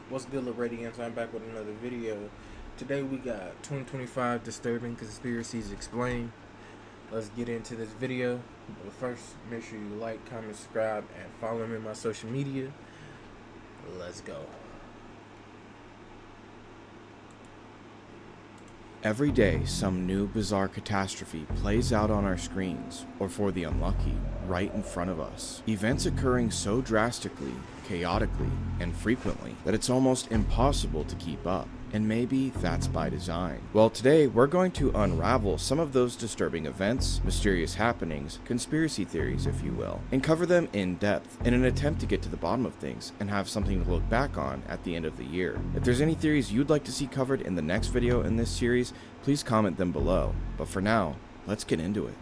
What's good, little radiants? I'm back with another video. Today we got 2025 Disturbing Conspiracies-Explained. Let's get into this video. But first, make sure you like, comment, subscribe, and follow me on my social media. Let's go. Every day, some new bizarre catastrophe plays out on our screens, or for the unlucky, right in front of us. Events occurring so drastically, chaotically, and frequently that it's almost impossible to keep up. And maybe that's by design. Well, today we're going to unravel some of those disturbing events, mysterious happenings, conspiracy theories, if you will, and cover them in depth in an attempt to get to the bottom of things and have something to look back on at the end of the year. If there's any theories you'd like to see covered in the next video in this series, please comment them below. But for now, let's get into it.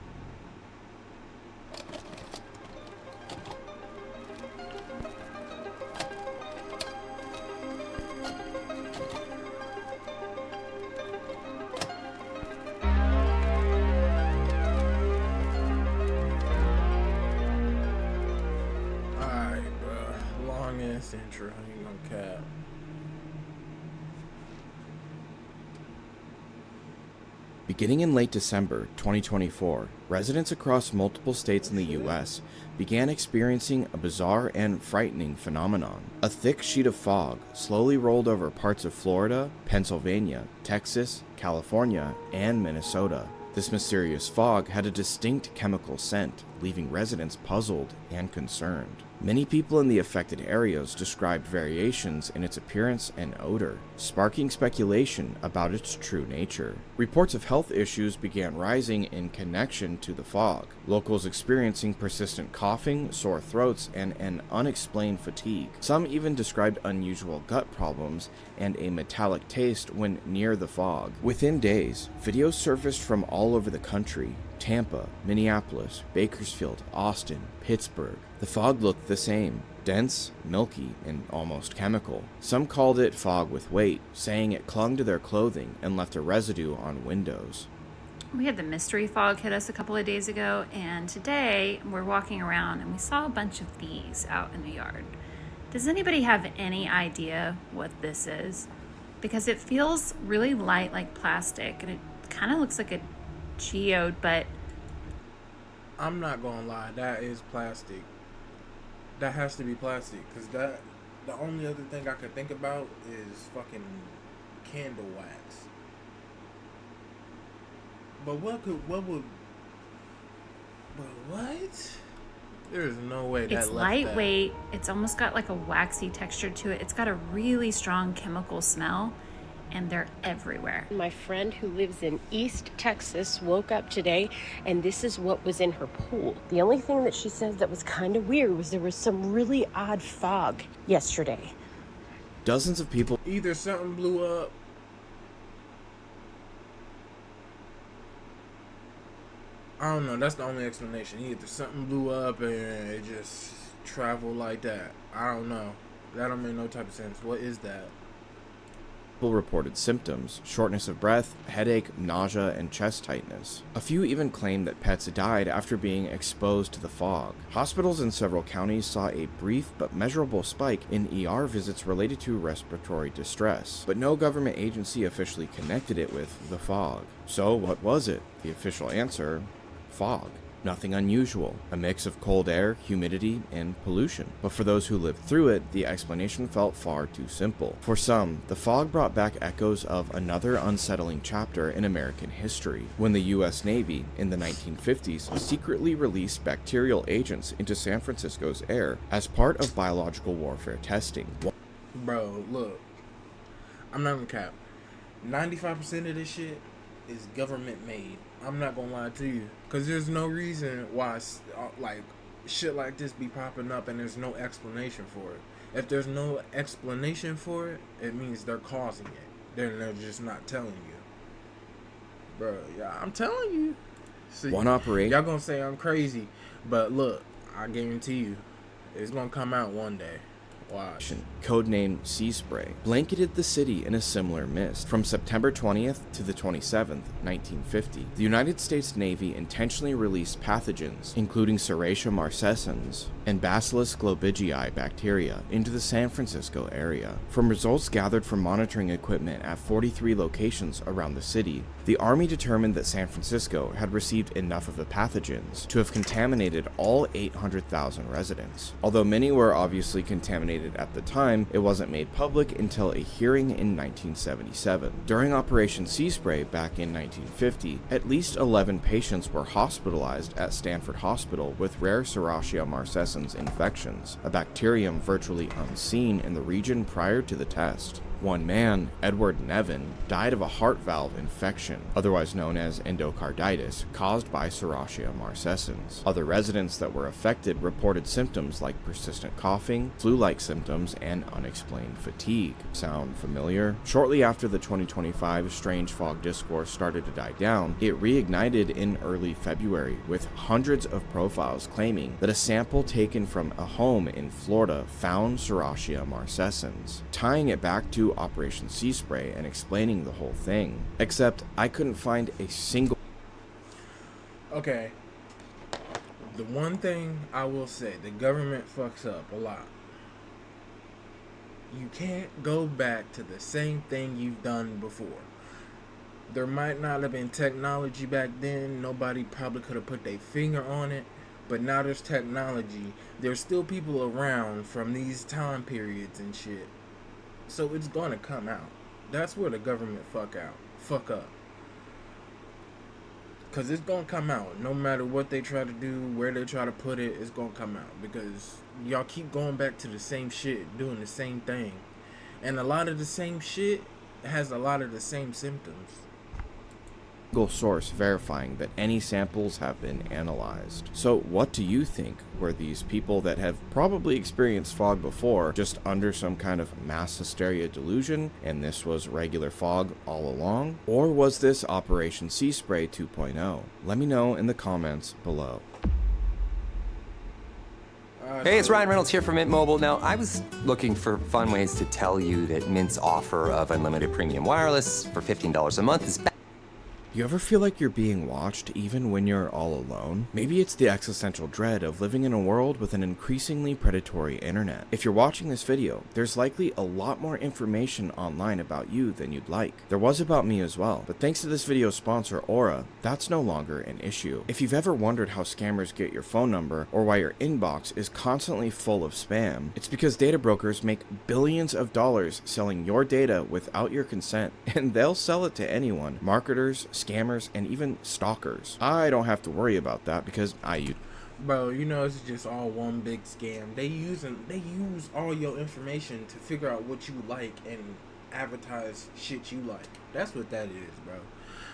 Intro, I ain't gonna cap. Beginning in late December 2024, residents across multiple states in the US began experiencing a bizarre and frightening phenomenon. A thick sheet of fog slowly rolled over parts of Florida, Pennsylvania, Texas, California, and Minnesota. This mysterious fog had a distinct chemical scent, leaving residents puzzled and concerned. Many people in the affected areas described variations in its appearance and odor, sparking speculation about its true nature. Reports of health issues began rising in connection to the fog, locals experiencing persistent coughing, sore throats, and an unexplained fatigue. Some even described unusual gut problems and a metallic taste when near the fog. Within days, videos surfaced from all over the country: Tampa, Minneapolis, Bakersfield, Austin, Pittsburgh. The fog looked the same: dense, milky, and almost chemical. Some called it fog with weight, saying it clung to their clothing and left a residue on windows. We had the mystery fog hit us a couple of days ago, and today we're walking around and we saw a bunch of these out in the yard. Does anybody have any idea what this is? Because it feels really light, like plastic, and it kind of looks like a geode, but I'm not gonna lie, that is plastic. That has to be plastic, because the only other thing I could think about is fucking candle wax. But what? There's no way that it's lightweight. It's almost got like a waxy texture to it. It's got a really strong chemical smell, and they're everywhere. My friend who lives in East Texas woke up today and this is what was in her pool. The only thing that she said that was kind of weird was there was some really odd fog yesterday. Dozens of people either something blew up, I don't know, that's the only explanation. Either something blew up and it just traveled like that. I don't know. That don't make no type of sense. What is that? reported symptoms: shortness of breath, headache, nausea, and chest tightness. A few even claimed that pets died after being exposed to the fog. Hospitals in several counties saw a brief but measurable spike in ER visits related to respiratory distress, but no government agency officially connected it with the fog. So what was it? The official answer: fog. Nothing unusual, a mix of cold air, humidity, and pollution. But for those who lived through it, the explanation felt far too simple. For some, the fog brought back echoes of another unsettling chapter in American history, when the US Navy, in the 1950s, secretly released bacterial agents into San Francisco's air as part of biological warfare testing. Bro, look, I'm not gonna cap. 95% of this shit is government made. I'm not gonna lie to you, because there's no reason why like shit like this be popping up and there's no explanation for it. If there's no explanation for it, it means they're causing it. They're just not telling you. Bro, yeah, I'm telling you. See, one operation. Y'all gonna say I'm crazy, but look, I guarantee you, it's gonna come out one day. Watch. Codenamed Sea Spray, blanketed the city in a similar mist. From September 20th to the 27th, 1950, the United States Navy intentionally released pathogens, including Serratia marcescens, and Bacillus globigii bacteria into the San Francisco area. From results gathered from monitoring equipment at 43 locations around the city, the Army determined that San Francisco had received enough of the pathogens to have contaminated all 800,000 residents. Although many were obviously contaminated at the time, it wasn't made public until a hearing in 1977. During Operation Sea Spray back in 1950, at least 11 patients were hospitalized at Stanford Hospital with rare Serratia marcescens infections, a bacterium virtually unseen in the region prior to the test. One man, Edward Nevin, died of a heart valve infection, otherwise known as endocarditis, caused by Serratia marcescens. Other residents that were affected reported symptoms like persistent coughing, flu-like symptoms, and unexplained fatigue. Sound familiar? Shortly after the 2025 strange fog discourse started to die down, it reignited in early February, with hundreds of profiles claiming that a sample taken from a home in Florida found Serratia marcescens, tying it back to Operation Sea Spray and explaining the whole thing. Except I couldn't find a single... Okay. The one thing I will say, the government fucks up a lot. You can't go back to the same thing you've done before. There might not have been technology back then. Nobody probably could have put their finger on it. But now there's technology. There's still people around from these time periods and shit. So it's gonna come out. That's where the government fuck up. Cause it's gonna come out. No matter what they try to do, where they try to put it, it's gonna come out. Because y'all keep going back to the same shit, doing the same thing. And a lot of the same shit has a lot of the same symptoms. Source verifying that any samples have been analyzed. So what do you think? Were these people that have probably experienced fog before just under some kind of mass hysteria delusion and this was regular fog all along? Or was this Operation Sea Spray 2.0? Let me know in the comments below. Hey, it's Ryan Reynolds here from Mint Mobile. Now, I was looking for fun ways to tell you that Mint's offer of unlimited premium wireless for $15 a month is back. You ever feel like you're being watched even when you're all alone? Maybe it's the existential dread of living in a world with an increasingly predatory internet. If you're watching this video, there's likely a lot more information online about you than you'd like. There was about me as well, but thanks to this video's sponsor, Aura, that's no longer an issue. If you've ever wondered how scammers get your phone number or why your inbox is constantly full of spam, it's because data brokers make billions of dollars selling your data without your consent, and they'll sell it to anyone, marketers, scammers, and even stalkers. I don't have to worry about that because I use... Bro, you know it's just all one big scam. They use all your information to figure out what you like and advertise shit you like. That's what that is, bro.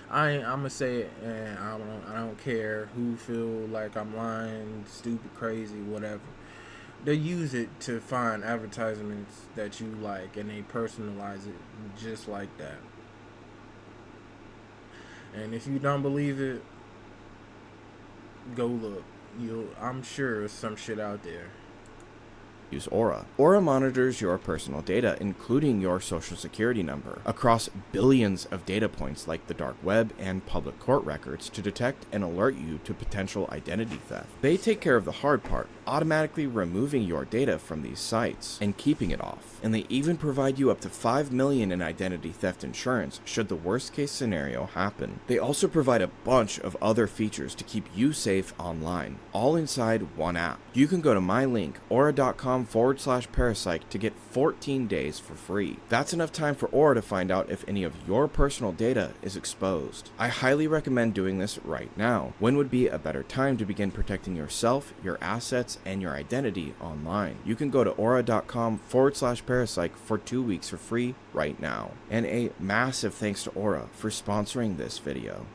I'ma say it, and I don't care who feel like I'm lying, stupid, crazy, whatever. They use it to find advertisements that you like, and they personalize it just like that. And if you don't believe it, go look. I'm sure there's some shit out there. Use Aura. Aura monitors your personal data, including your social security number, across billions of data points like the dark web and public court records to detect and alert you to potential identity theft. They take care of the hard part, automatically removing your data from these sites and keeping it off. And they even provide you up to $5 million in identity theft insurance should the worst case scenario happen. They also provide a bunch of other features to keep you safe online, all inside one app. You can go to my link, aura.com/parasite to get 14 days for free. That's enough time for Aura to find out if any of your personal data is exposed. I highly recommend doing this right now. When would be a better time to begin protecting yourself, your assets, and your identity online? You can go to aura.com/parasite for 2 weeks for free right now. And a massive thanks to Aura for sponsoring this video.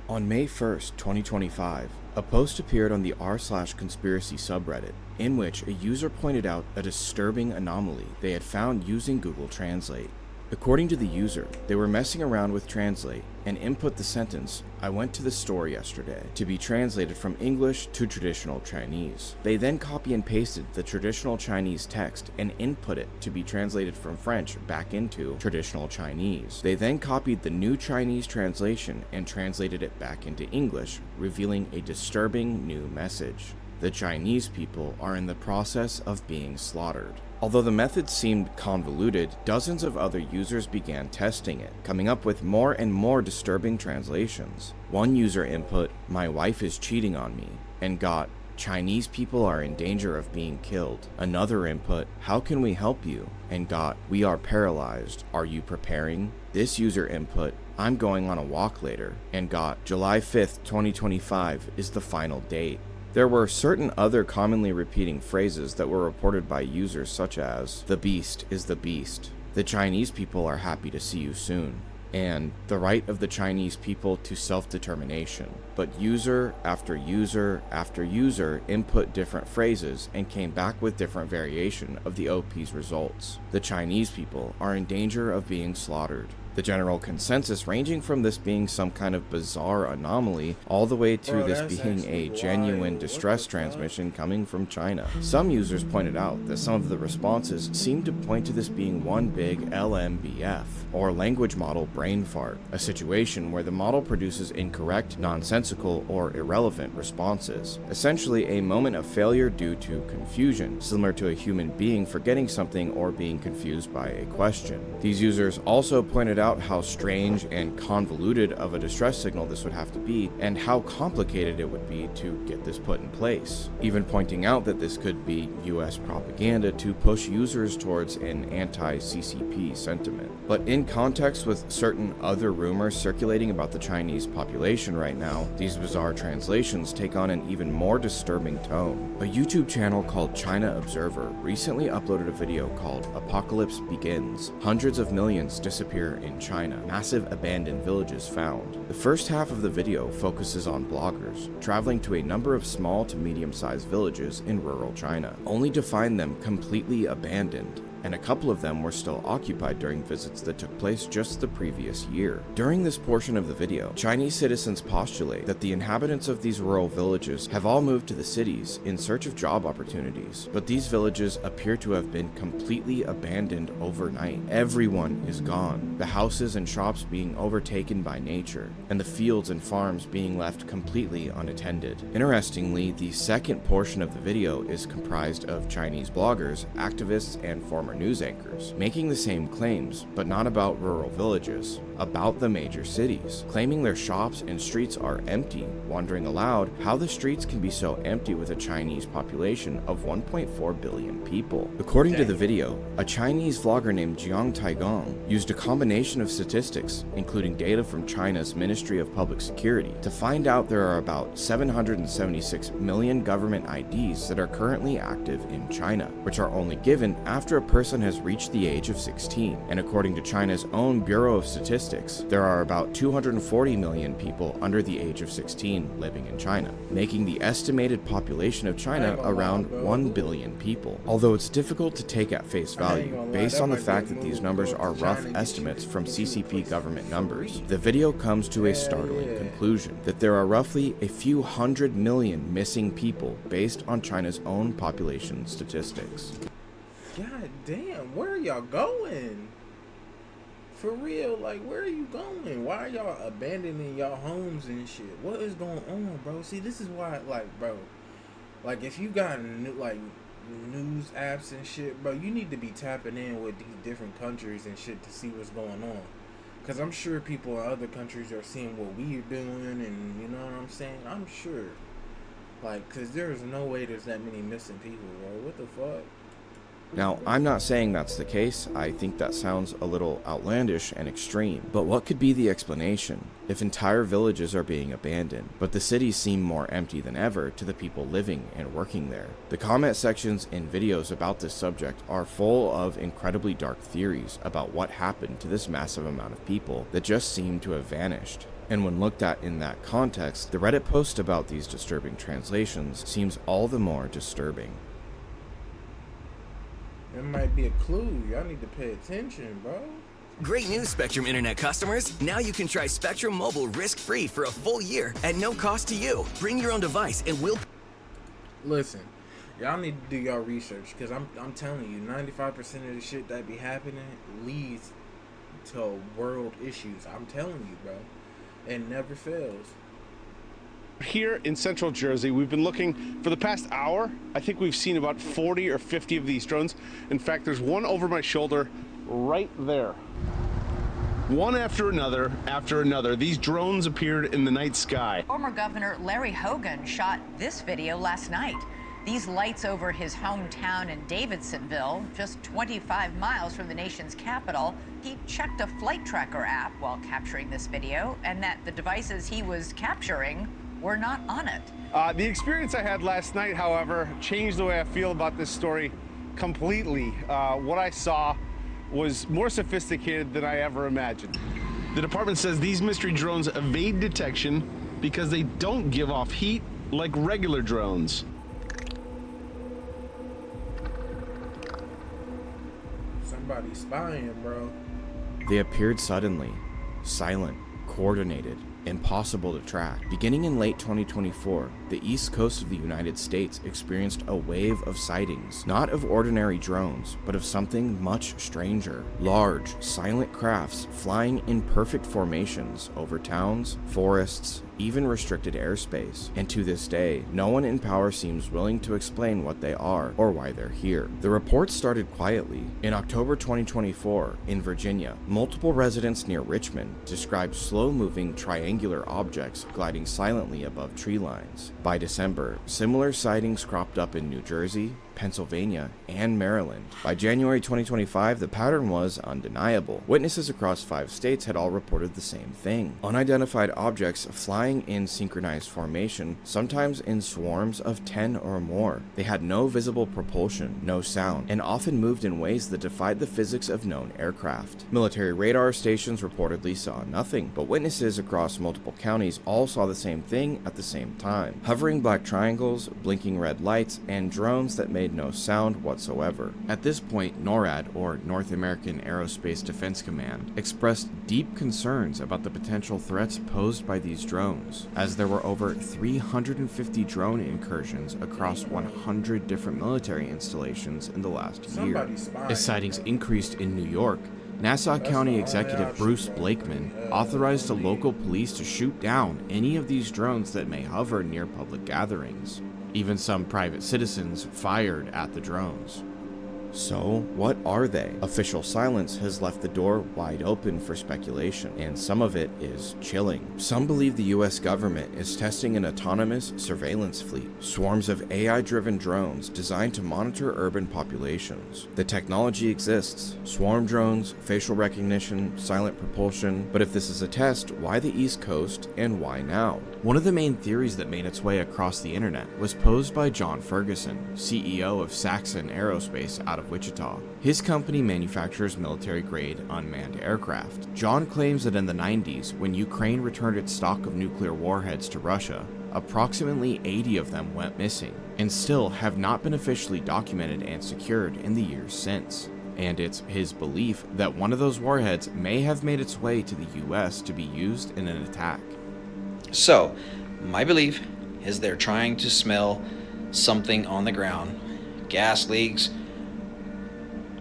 On May 1st, 2025, a post appeared on the r/conspiracy subreddit in which a user pointed out a disturbing anomaly they had found using Google Translate. According to the user, they were messing around with Translate and input the sentence, "I went to the store yesterday," to be translated from English to traditional Chinese. They then copy and pasted the traditional Chinese text and input it to be translated from French back into traditional Chinese. They then copied the new Chinese translation and translated it back into English, revealing a disturbing new message. The Chinese people are in the process of being slaughtered. Although the method seemed convoluted, dozens of other users began testing it, coming up with more and more disturbing translations. One user input, "My wife is cheating on me," and got, "Chinese people are in danger of being killed." Another input, "How can we help you?" and got, "We are paralyzed. Are you preparing?" This user input, "I'm going on a walk later," and got, "July 5th, 2025 is the final date." There were certain other commonly repeating phrases that were reported by users such as, "The beast is the beast," "The Chinese people are happy to see you soon," and "The right of the Chinese people to self-determination." But user after user after user input different phrases and came back with different variation of the OP's results. The Chinese people are in danger of being slaughtered. The general consensus ranging from this being some kind of bizarre anomaly all the way to this being a genuine distress transmission coming from China. Some users pointed out that some of the responses seemed to point to this being one big LMBF, or language model brain fart, a situation where the model produces incorrect, nonsensical, or irrelevant responses. Essentially a moment of failure due to confusion, similar to a human being forgetting something or being confused by a question. These users also pointed out how strange and convoluted of a distress signal this would have to be, and how complicated it would be to get this put in place, even pointing out that this could be US propaganda to push users towards an anti-CCP sentiment. But in context with certain other rumors circulating about the Chinese population right now, these bizarre translations take on an even more disturbing tone. A YouTube channel called China Observer recently uploaded a video called "Apocalypse Begins. Hundreds of millions disappear in China. Massive abandoned villages found." The first half of the video focuses on bloggers traveling to a number of small to medium-sized villages in rural China, only to find them completely abandoned, and a couple of them were still occupied during visits that took place just the previous year. During this portion of the video, Chinese citizens postulate that the inhabitants of these rural villages have all moved to the cities in search of job opportunities, but these villages appear to have been completely abandoned overnight. Everyone is gone, the houses and shops being overtaken by nature, and the fields and farms being left completely unattended. Interestingly, the second portion of the video is comprised of Chinese bloggers, activists, and former news anchors, making the same claims, but not about rural villages, about the major cities, claiming their shops and streets are empty, wondering aloud how the streets can be so empty with a Chinese population of 1.4 billion people. According to the video, a Chinese vlogger named Jiang Taigong used a combination of statistics, including data from China's Ministry of Public Security, to find out there are about 776 million government IDs that are currently active in China, which are only given after a person has reached the age of 16. And according to China's own Bureau of Statistics, there are about 240 million people under the age of 16 living in China, making the estimated population of China around 1 billion people. Although it's difficult to take at face value, based on the fact that these numbers are rough estimates from CCP government numbers, the video comes to a startling conclusion that there are roughly a few 100 million missing people based on China's own population statistics. God damn, where are y'all going? For real, like, where are you going? Why are y'all abandoning y'all homes and shit? What is going on, bro? See, this is why, like, bro, like, if you got news apps and shit, bro, you need to be tapping in with these different countries and shit to see what's going on. Because I'm sure people in other countries are seeing what we are doing, and you know what I'm saying? I'm sure. Like, because there's no way there's that many missing people, bro. What the fuck? Now, I'm not saying that's the case. I think that sounds a little outlandish and extreme. But what could be the explanation if entire villages are being abandoned, but the cities seem more empty than ever to the people living and working there? The comment sections in videos about this subject are full of incredibly dark theories about what happened to this massive amount of people that just seem to have vanished. And when looked at in that context, the Reddit post about these disturbing translations seems all the more disturbing. It might be a clue. Y'all need to pay attention, bro. Great news, Spectrum Internet customers. Now you can try Spectrum Mobile risk-free for a full year at no cost to you. Bring your own device and we'll... Listen, y'all need to do y'all research, because I'm telling you, 95% of the shit that be happening leads to world issues. I'm telling you, bro. It never fails. Here in central Jersey, we've been looking for the past hour. I think we've seen about 40 or 50 of these drones. In fact, there's one over my shoulder right there. One after another, these drones appeared in the night sky. Former Governor Larry Hogan shot this video last night. These lights over his hometown in Davidsonville, just 25 miles from the nation's capital. He checked a flight tracker app while capturing this video, and that the devices he was capturing were not on it. The experience I had last night, however, changed the way I feel about this story completely. What I saw was more sophisticated than I ever imagined. The department says these mystery drones evade detection because they don't give off heat like regular drones. Somebody's spying, bro. They appeared suddenly, silent, coordinated, impossible to track. Beginning in late 2024, the east coast of the United States experienced a wave of sightings, not of ordinary drones, but of something much stranger. Large, silent crafts flying in perfect formations over towns, forests, even restricted airspace. And to this day, no one in power seems willing to explain what they are or why they're here. The reports started quietly. In October 2024, in Virginia, multiple residents near Richmond described slow-moving triangular objects gliding silently above tree lines. By December, similar sightings cropped up in New Jersey, Pennsylvania, and Maryland. By January 2025, the pattern was undeniable. Witnesses across 5 states had all reported the same thing. Unidentified objects flying in synchronized formation, sometimes in swarms of 10 or more. They had no visible propulsion, no sound, and often moved in ways that defied the physics of known aircraft. Military radar stations reportedly saw nothing, but witnesses across multiple counties all saw the same thing at the same time. Hovering black triangles, blinking red lights, and drones that made no sound whatsoever. At this point, NORAD, or North American Aerospace Defense Command, expressed deep concerns about the potential threats posed by these drones, as there were over 350 drone incursions across 100 different military installations in the last year. As sightings increased in New York, Nassau County Executive Bruce Blakeman authorized the local police to shoot down any of these drones that may hover near public gatherings. Even some private citizens fired at the drones. So, what are they? Official silence has left the door wide open for speculation, and some of it is chilling. Some believe the US government is testing an autonomous surveillance fleet, swarms of AI-driven drones designed to monitor urban populations. The technology exists: swarm drones, facial recognition, silent propulsion. But if this is a test, why the East Coast, and why now? One of the main theories that made its way across the internet was posed by John Ferguson, CEO of Saxon Aerospace out of Wichita. His company manufactures military-grade unmanned aircraft. John claims that in the 90s, when Ukraine returned its stock of nuclear warheads to Russia, approximately 80 of them went missing, and still have not been officially documented and secured in the years since. And it's his belief that one of those warheads may have made its way to the US to be used in an attack. So, my belief is they're trying to smell something on the ground. Gas leaks,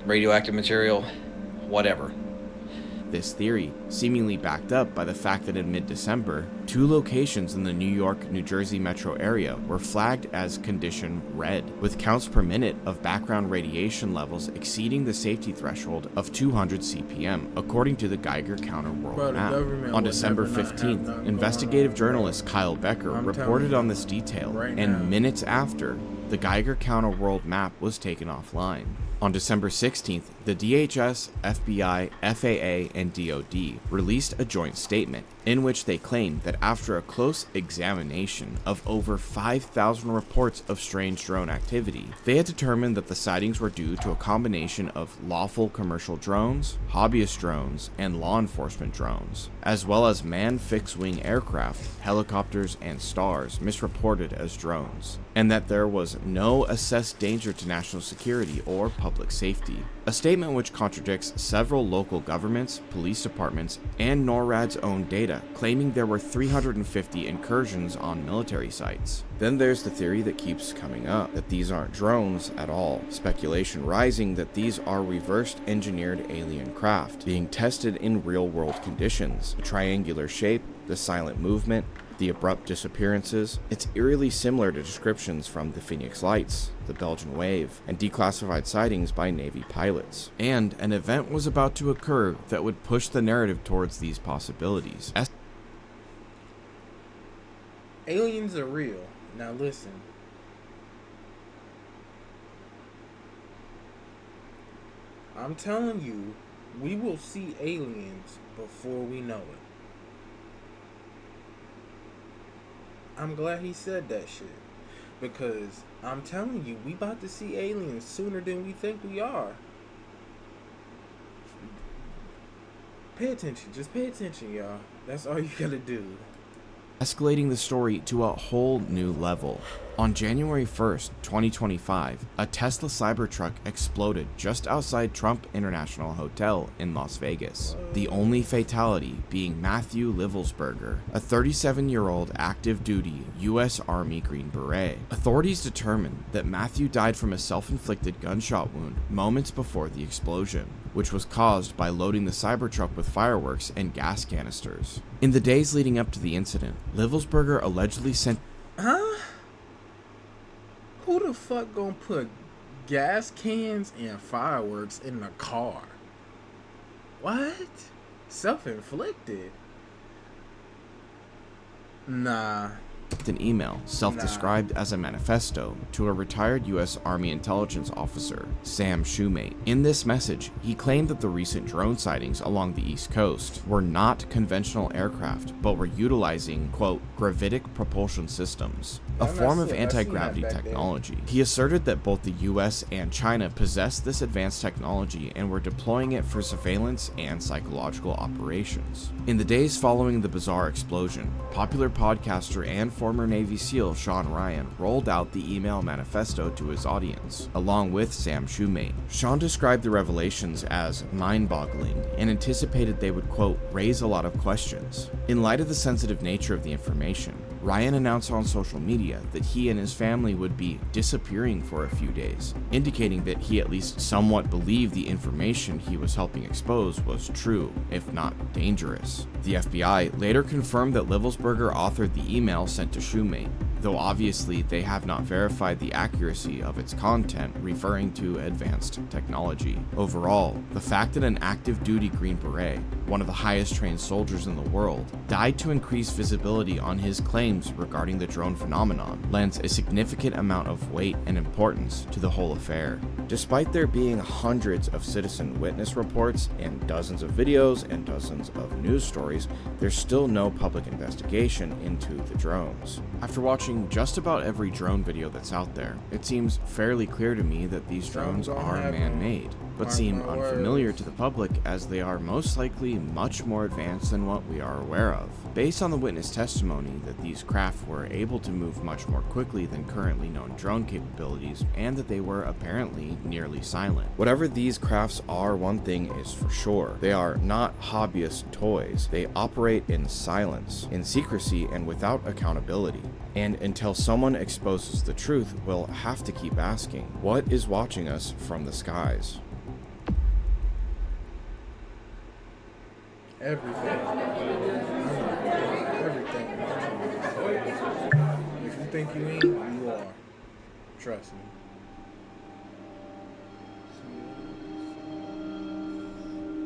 radioactive material, whatever. This theory, seemingly backed up by the fact that in mid-December, 2 locations in the New York-New Jersey metro area were flagged as condition red, with counts per minute of background radiation levels exceeding the safety threshold of 200 CPM, according to the Geiger Counter World Map. On December 15th, investigative journalist Kyle Becker reported on this detail, and minutes after, the Geiger Counter World Map was taken offline. On December 16th, the DHS, FBI, FAA, and DoD released a joint statement in which they claimed that after a close examination of over 5,000 reports of strange drone activity, they had determined that the sightings were due to a combination of lawful commercial drones, hobbyist drones, and law enforcement drones, as well as manned fixed-wing aircraft, helicopters, and stars misreported as drones, and that there was no assessed danger to national security or public safety. A statement which contradicts several local governments, police departments, and NORAD's own data, claiming there were 350 incursions on military sites. Then there's the theory that keeps coming up, that these aren't drones at all, speculation rising that these are reversed engineered alien craft, being tested in real-world conditions. The triangular shape, the silent movement, the abrupt disappearances. It's eerily similar to descriptions from the Phoenix Lights, the Belgian Wave, and declassified sightings by Navy pilots. And an event was about to occur that would push the narrative towards these possibilities. Aliens are real. Now listen. I'm telling you, we will see aliens before we know it. I'm glad he said that shit. Because I'm telling you, we about to see aliens sooner than we think we are. Pay attention. Just pay attention, y'all. That's all you gotta do. Escalating the story to a whole new level. On January 1st, 2025, a Tesla Cybertruck exploded just outside Trump International Hotel in Las Vegas. The only fatality being Matthew Livelsberger, a 37-year-old active-duty U.S. Army Green Beret. Authorities determined that Matthew died from a self-inflicted gunshot wound moments before the explosion, which was caused by loading the Cybertruck with fireworks and gas canisters. In the days leading up to the incident, Livelsberger allegedly sent... Huh? Who the fuck gonna put gas cans and fireworks in the car? What? Self-inflicted? Nah. An email, self-described as a manifesto, to a retired U.S. Army intelligence officer, Sam Shoemate. In this message, he claimed that the recent drone sightings along the East Coast were not conventional aircraft, but were utilizing, quote, gravitic propulsion systems, a form of anti-gravity technology. He asserted that both the U.S. and China possessed this advanced technology and were deploying it for surveillance and psychological operations. In the days following the bizarre explosion, popular podcaster and former Navy SEAL Sean Ryan rolled out the email manifesto to his audience, along with Sam Shoemate. Sean described the revelations as mind-boggling and anticipated they would, quote, raise a lot of questions. In light of the sensitive nature of the information, Ryan announced on social media that he and his family would be disappearing for a few days, indicating that he at least somewhat believed the information he was helping expose was true, if not dangerous. The FBI later confirmed that Livelsberger authored the email sent to Shoemate, though obviously they have not verified the accuracy of its content referring to advanced technology. Overall, the fact that an active duty Green Beret, one of the highest trained soldiers in the world, died to increase visibility on his claims regarding the drone phenomenon lends a significant amount of weight and importance to the whole affair. Despite there being hundreds of citizen witness reports and dozens of videos and dozens of news stories, there's still no public investigation into the drones. After watching just about every drone video that's out there, it seems fairly clear to me that these drones are man-made, but seem unfamiliar to the public as they are most likely much more advanced than what we are aware of. Based on the witness testimony that these craft were able to move much more quickly than currently known drone capabilities, and that they were apparently nearly silent. Whatever these crafts are, one thing is for sure. They are not hobbyist toys. They operate in silence, in secrecy, and without accountability. And until someone exposes the truth, we'll have to keep asking, what is watching us from the skies? Everything. If you think you ain't, you are. Trust me.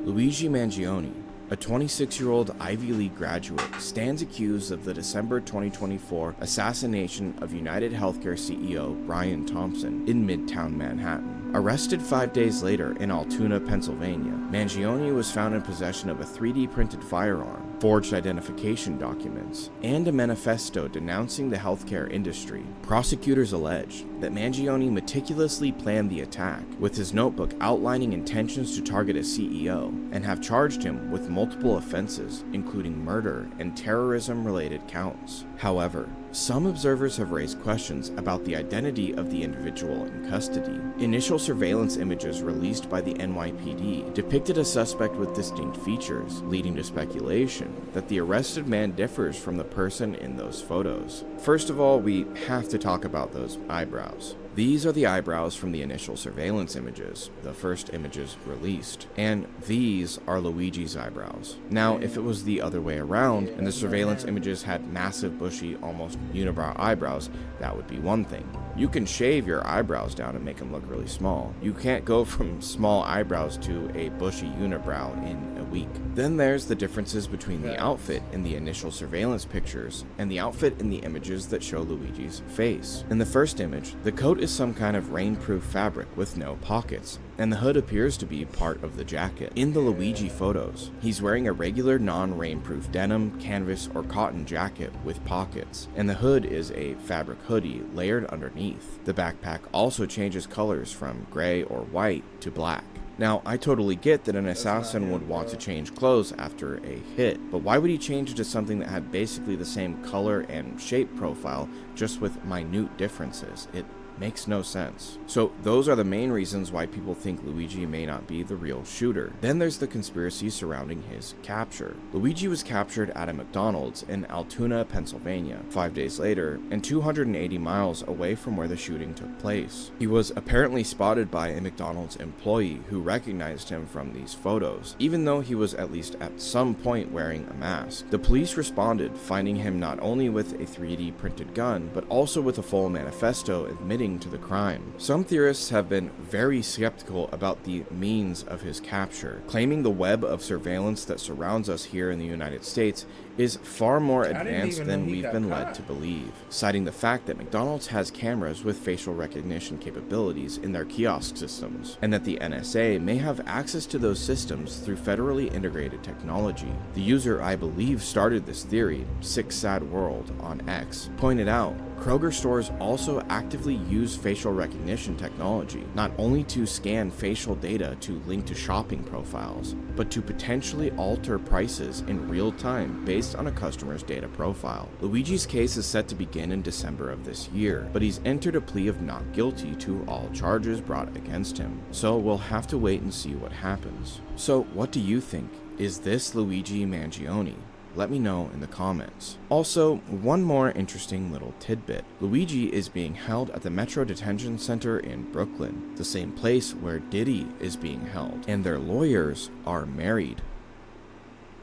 Luigi Mangione, a 26-year-old Ivy League graduate, stands accused of the December 2024 assassination of United Healthcare CEO Brian Thompson in Midtown Manhattan. Arrested 5 days later in Altoona, Pennsylvania, Mangione was found in possession of a 3D printed firearm, forged identification documents, and a manifesto denouncing the healthcare industry. Prosecutors alleged that Mangione meticulously planned the attack, with his notebook outlining intentions to target a CEO, and have charged him with multiple offenses, including murder and terrorism-related counts. However, some observers have raised questions about the identity of the individual in custody. Initial surveillance images released by the NYPD depicted a suspect with distinct features, leading to speculation that the arrested man differs from the person in those photos. First of all, we have to talk about those eyebrows. These are the eyebrows from the initial surveillance images, the first images released, and these are Luigi's eyebrows. Now, if it was the other way around, and the surveillance images had massive, bushy, almost unibrow eyebrows, that would be one thing. You can shave your eyebrows down and make them look really small. You can't go from small eyebrows to a bushy unibrow in a week. Then there's the differences between the outfit in the initial surveillance pictures and the outfit in the images that show Luigi's face. In the first image, the coat is some kind of rainproof fabric with no pockets, and the hood appears to be part of the jacket. In the Luigi photos, he's wearing a regular non-rainproof denim, canvas, or cotton jacket with pockets, and the hood is a fabric hoodie layered underneath. The backpack also changes colors from gray or white to black. Now, I totally get that an assassin would want to change clothes after a hit, but why would he change to something that had basically the same color and shape profile, just with minute differences? It makes no sense. So those are the main reasons why people think Luigi may not be the real shooter. Then there's the conspiracy surrounding his capture. Luigi was captured at a McDonald's in Altoona, Pennsylvania, 5 days later, and 280 miles away from where the shooting took place. He was apparently spotted by a McDonald's employee who recognized him from these photos, even though he was at least at some point wearing a mask. The police responded, finding him not only with a 3D printed gun, but also with a full manifesto admitting to the crime. Some theorists have been very skeptical about the means of his capture, claiming the web of surveillance that surrounds us here in the United States is far more advanced than we've been led to believe, citing the fact that McDonald's has cameras with facial recognition capabilities in their kiosk systems, and that the NSA may have access to those systems through federally integrated technology. The user I believe started this theory, Six Sad World on X, pointed out Kroger stores also actively use facial recognition technology, not only to scan facial data to link to shopping profiles, but to potentially alter prices in real time based on a customer's data profile. Luigi's case is set to begin in December of this year, but he's entered a plea of not guilty to all charges brought against him, so we'll have to wait and see what happens. So what do you think? Is this Luigi Mangione? Let me know in the comments. Also, one more interesting little tidbit. Luigi is being held at the Metro Detention Center in Brooklyn, the same place where Diddy is being held, and their lawyers are married.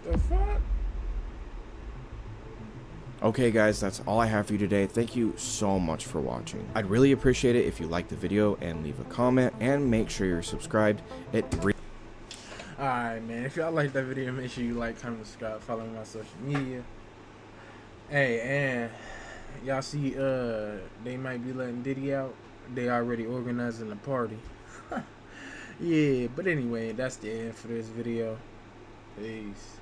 The fuck? Okay guys, that's all I have for you today. Thank you so much for watching. I'd really appreciate it if you liked the video and leave a comment, and make sure you're subscribed. Alright, man. If y'all like that video, make sure you like, comment, subscribe, follow me on my social media. Hey, and y'all see, they might be letting Diddy out. They already organizing the party. Yeah, but anyway, that's the end for this video. Peace.